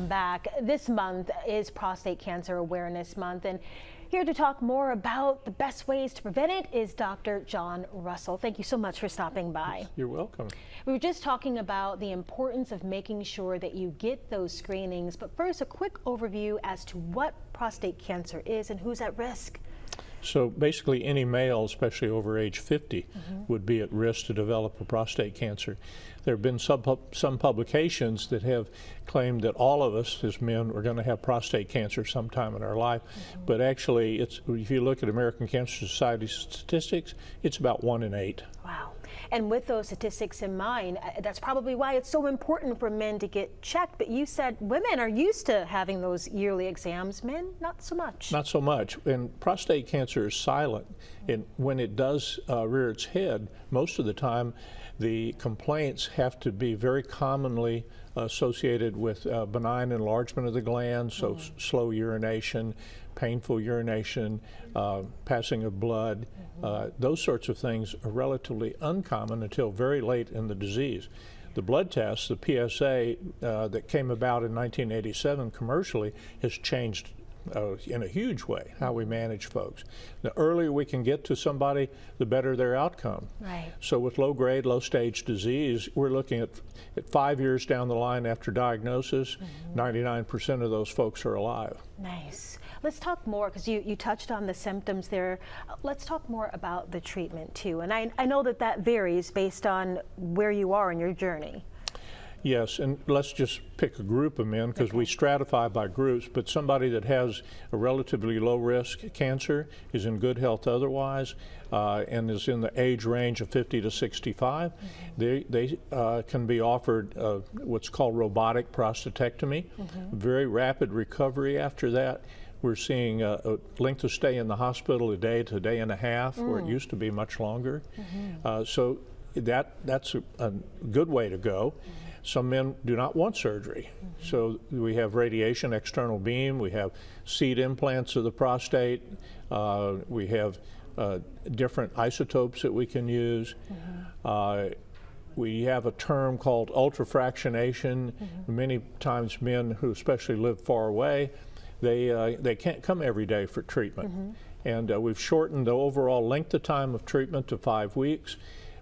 back. This month is Prostate Cancer Awareness Month, and here to talk more about the best ways to prevent it is Dr. John Russell. Thank you so much for stopping by. You're welcome. We were just talking about the importance of making sure that you get those screenings, but first a quick overview as to what prostate cancer is and who's at risk. So basically any male, especially over age 50, would be at risk to develop a prostate cancer. There have been some publications that have claimed that all of us as men are going to have prostate cancer sometime in our life, but actually if you look at American Cancer Society statistics, it's about 1 in 8. Wow. And with those statistics in mind, that's probably why it's so important for men to get checked. But you said women are used to having those yearly exams, men not so much. Not so much. And prostate cancer is silent. And when it does rear its head, most of the time the complaints have to be very commonly associated with benign enlargement of the gland, so slow urination, painful urination, passing of blood. Those sorts of things are relatively uncommon until very late in the disease. The blood test, the PSA, that came about in 1987 commercially, has changed in a huge way how we manage folks. The earlier we can get to somebody, the better their outcome. Right. So with low-grade, low-stage disease, we're looking at 5 years down the line after diagnosis, 99% of those folks are alive. Nice. Let's talk more, because you touched on the symptoms there. Let's talk more about the treatment too. And I know that varies based on where you are in your journey. Yes, and let's just pick a group of men because we stratify by groups, but somebody that has a relatively low risk cancer is in good health otherwise and is in the age range of 50 to 65. They can be offered what's called robotic prostatectomy, very rapid recovery after that. We're seeing a length of stay in the hospital a day to a day and a half, where it used to be much longer. So that's a good way to go. Some men do not want surgery. So we have radiation, external beam, we have seed implants of the prostate, we have different isotopes that we can use. We have a term called ultrafractionation. Many times men who especially live far away, they can't come every day for treatment. And we've shortened the overall length of time of treatment to 5 weeks.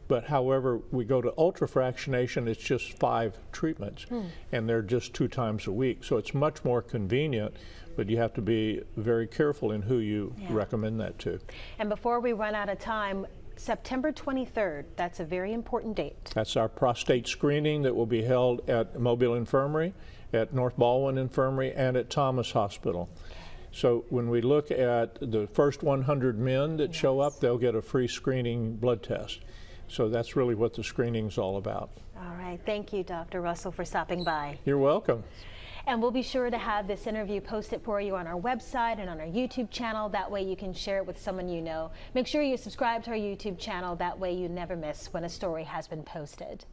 But however, we go to ultrafractionation, it's just 5 treatments, and they're just 2 times a week. So it's much more convenient, but you have to be very careful in who you recommend that to. And before we run out of time, September 23rd, that's a very important date. That's our prostate screening that will be held at Mobile Infirmary, at North Baldwin Infirmary, and at Thomas Hospital. So when we look at the first 100 men that show up, they'll get a free screening blood test. So that's really what the screening is all about. All right. Thank you, Dr. Russell, for stopping by. You're welcome. And we'll be sure to have this interview posted for you on our website and on our YouTube channel. That way you can share it with someone you know. Make sure you subscribe to our YouTube channel. That way you never miss when a story has been posted.